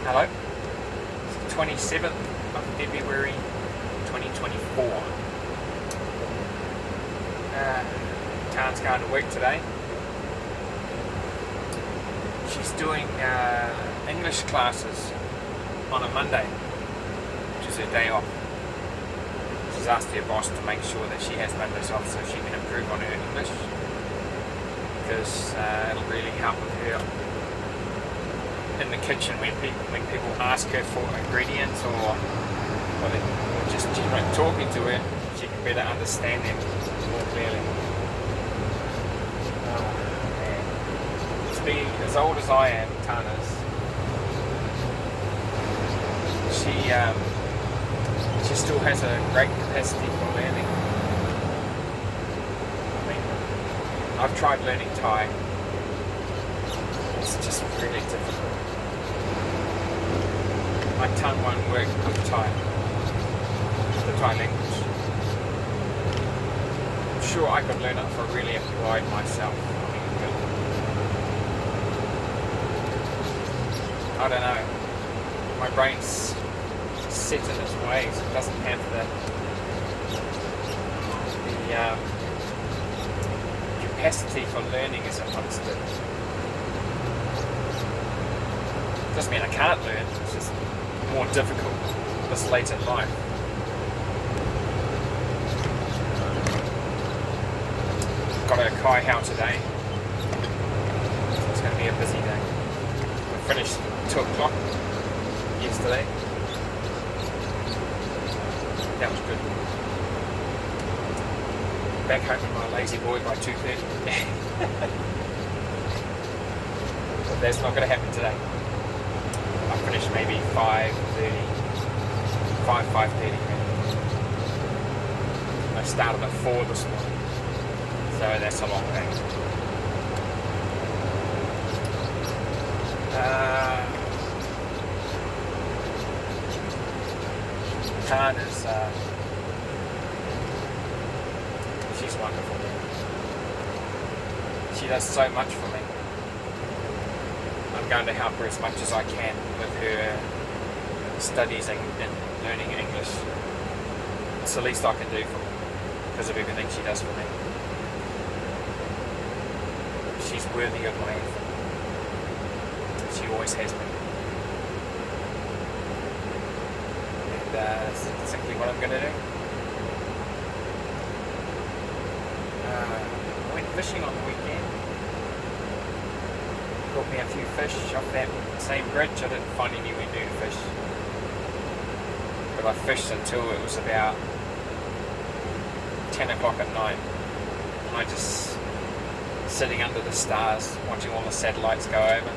Hello, it's the 27th of February 2024. Tan's going to work today. She's doing English classes on a Monday, which is her day off. She's asked her boss to make sure that she has Mondays off so she can improve on her English, because it'll really help with her in the kitchen when people ask her for ingredients or just talking to her, she can better understand them more clearly. To be as old as I am, Tana's, she still has a great capacity for learning. I mean, I've tried learning Thai. It's just really difficult. My tongue won't work with Thai, the Thai language. I'm sure I could learn it if I really applied myself. I don't know. My brain's set in its ways. It doesn't have the capacity for learning as it once did. Doesn't mean I can't learn. It's just more difficult this late in life. Got a kai hao today. So it's going to be a busy day. We finished 2 o'clock yesterday. That was good. Back home with my lazy boy by 2:30. But that's not going to happen today. I finished maybe 5:30 maybe. I started at 4 this morning, so that's a long day. Tan is she's wonderful. She does so much for me. I'm going to help her as much as I can with her studies and learning English. It's the least I can do for her because of everything she does for me. She's worthy of my effort. She always has been. And that's exactly what I'm going to do. I went fishing on the weekend. Caught me a few fish off that same bridge. I didn't find anywhere new to fish. But I fished until it was about 10 o'clock at night. And I just sitting under the stars, watching all the satellites go over.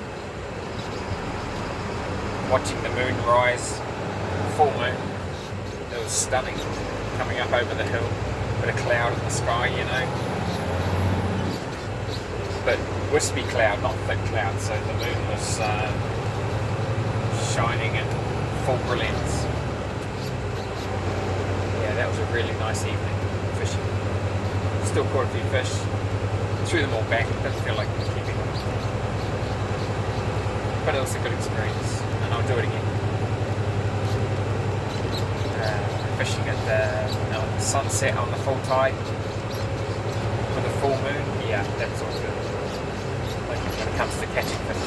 Watching the moon rise, full moon. It was stunning, coming up over the hill. Bit of cloud in the sky, you know. But wispy cloud, not thick cloud, so the moon was shining in full brilliance. Yeah, that was a really nice evening fishing. Still caught a few fish, threw them all back, didn't feel like keeping them. But it was a good experience, and I'll do it again. Fishing at the sunset on the full tide with a full moon, yeah, that's all good. Like when it comes to catching fish.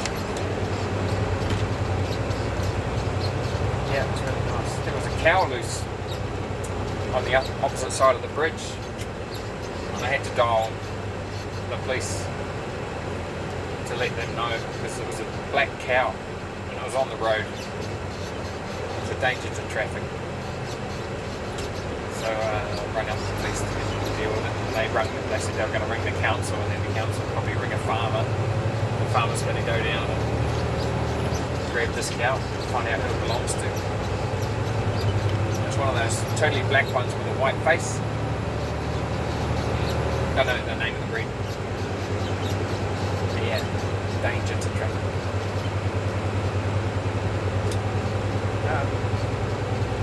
Yeah, it was really nice. There was a cow loose on the opposite side of the bridge, and I had to dial the police to let them know because there was a black cow and it was on the road. It was a danger to traffic. So I rang up the police to deal with it. They said they were going to ring the council, and then the council will probably ring a farmer. The farmer's going to go down and grab this cow and find out who it belongs to. It's one of those totally black ones with a white face. I don't know the name of the breed. But yeah, danger to traffic.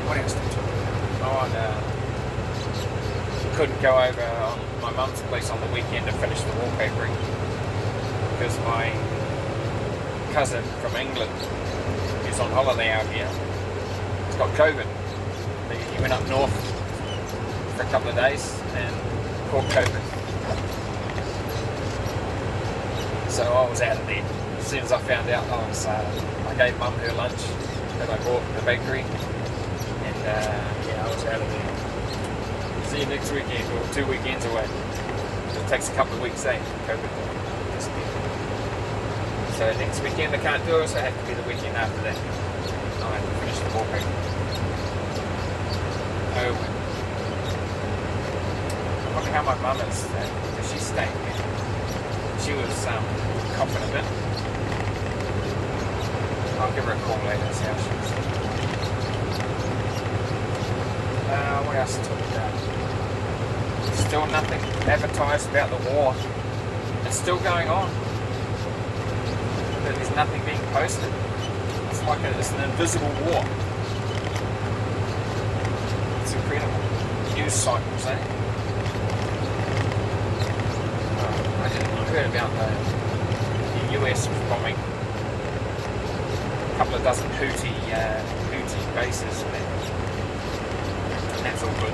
What else did we talk about? Oh, no. Couldn't go over on my mum's place on the weekend to finish the wallpapering because my cousin from England is who's on holiday out here, he's got COVID. He went up north for a couple of days and caught COVID. So I was out of there. As soon as I found out, I gave Mum her lunch that I bought at the bakery, and I was out of there. See you next weekend, or 2 weekends away. It takes a couple of weeks, COVID. So next weekend I can't do it, so it has to be the weekend after that. I'll have to finish the ball pack. Oh, I wonder how my mum is, because she's staying there. She was coughing a bit. I'll give her a call later and see how she is. What else to talk about? Still nothing advertised about the war. It's still going on. There's nothing being posted. It's like it's an invisible war. It's incredible. News cycles, eh? I heard about the US was bombing a couple of dozen Houthi bases, and that's all good.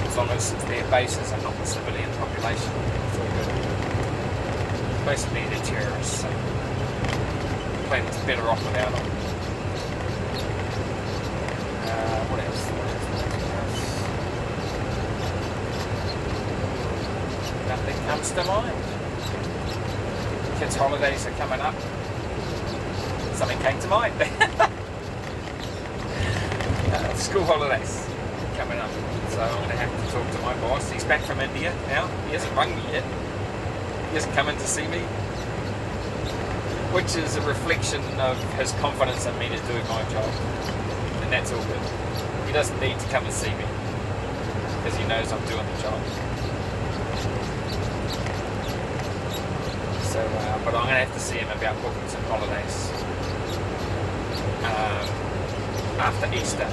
As long as it's their bases and not the civilian population, it's all good. Basically, they're terrorists, so the planet's better off without them. What else? Nothing comes to mind. Kids' holidays are coming up. Something came to mind. School holidays coming up. So I'm going to have to talk to my boss. He's back from India now. He hasn't rung me yet. He hasn't come in to see me. Which is a reflection of his confidence in me to do my job. And that's all good. He doesn't need to come and see me. Because he knows I'm doing the job. So, but I'm going to have to see him about booking some holidays after Easter.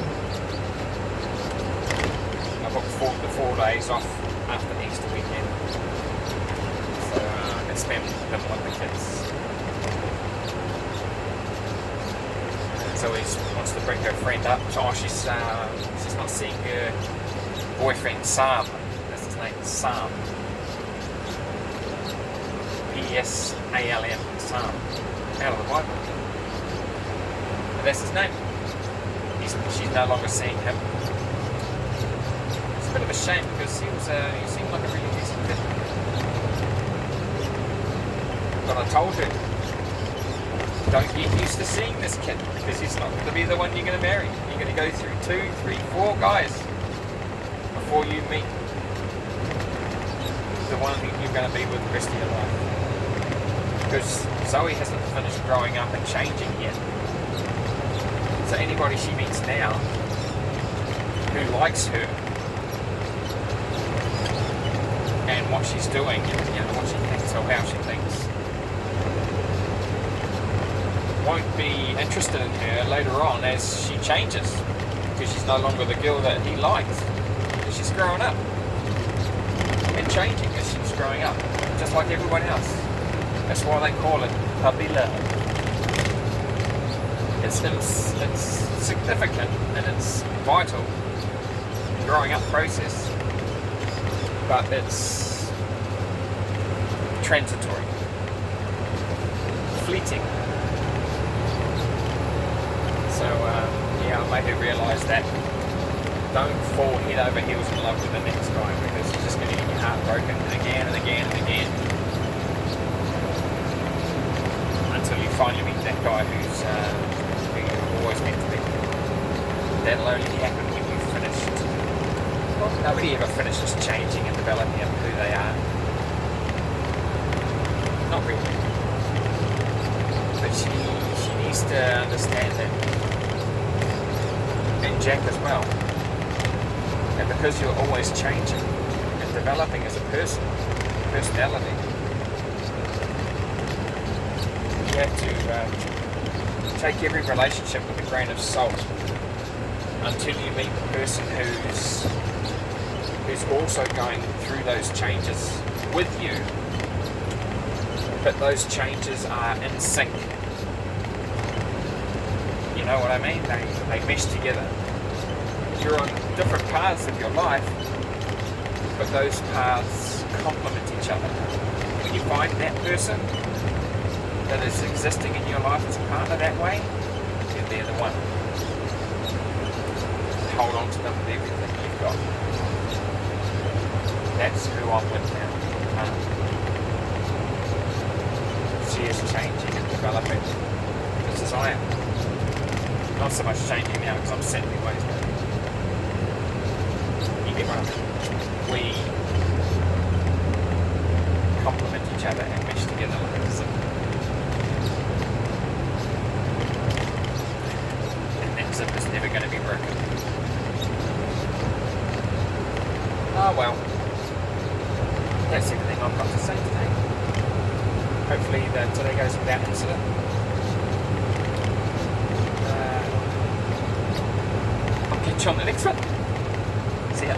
I booked the 4 days off after Easter weekend, so I can spend them with the kids. So he wants to bring her friend up. Oh, she's not seeing her boyfriend Sam. That's his name, Sam. P-S-A-L-M, Sam, out of the Bible. But that's his name. She's no longer seeing him. It's a bit of a shame because he seemed like a really decent kid. But I told her, don't get used to seeing this kid because he's not going to be the one you're going to marry. You're going to go through 2, 3, 4 guys before you meet the one that you're going to be with the rest of your life. Because Zoe hasn't finished growing up and changing yet. So anybody she meets now who likes her and what she's doing, what she thinks or how she thinks, won't be interested in her later on as she changes, because she's no longer the girl that he likes. She's growing up and changing as she's growing up, just like everyone else. That's why they call it puppy love. It's significant and it's vital growing up process, but it's transitory, fleeting. So I made her realise that don't fall head over heels in love with the next guy, because you're just going to get your heart broken again and again and again until you finally meet that guy who you're always meant to be. That'll only happen when you've finished. Well, nobody ever finishes changing and developing into who they are. Not really. But she needs to understand that. And Jack as well. And because you're always changing and developing as a personality, you have to take every relationship with a grain of salt until you meet the person who's also going through those changes with you, but those changes are in sync You know what I mean? They mesh together. You're on different paths of your life, but those paths complement each other. When you find that person that is existing in your life as a partner that way, then they're the one. Hold on to them with everything you've got. That's who I'm with now. She is changing and developing just as I am. Not so much changing now because I'm set in ways, but you get what I mean. We complement each other and mesh together like a zip. And that zip is never going to be broken. Oh well. That's everything I've got to say today. Hopefully today goes without incident. I'll catch you on the next one. See ya.